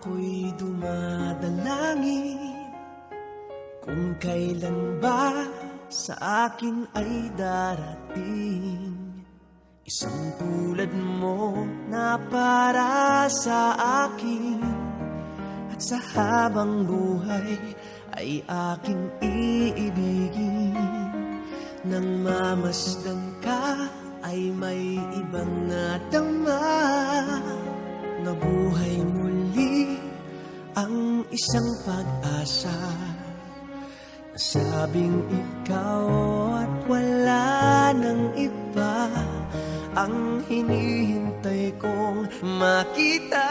Ako'y dumadalangin kung kailan ba sa akin ay darating isang tulad mo na para sa akin. At sa habang buhay ay aking iibigin. Nang mamasdan ka ay may ibang nadama. Nabuhay muli ang isang pag-asa. Nasabing ikaw at wala nang iba ang hinihintay kong makita.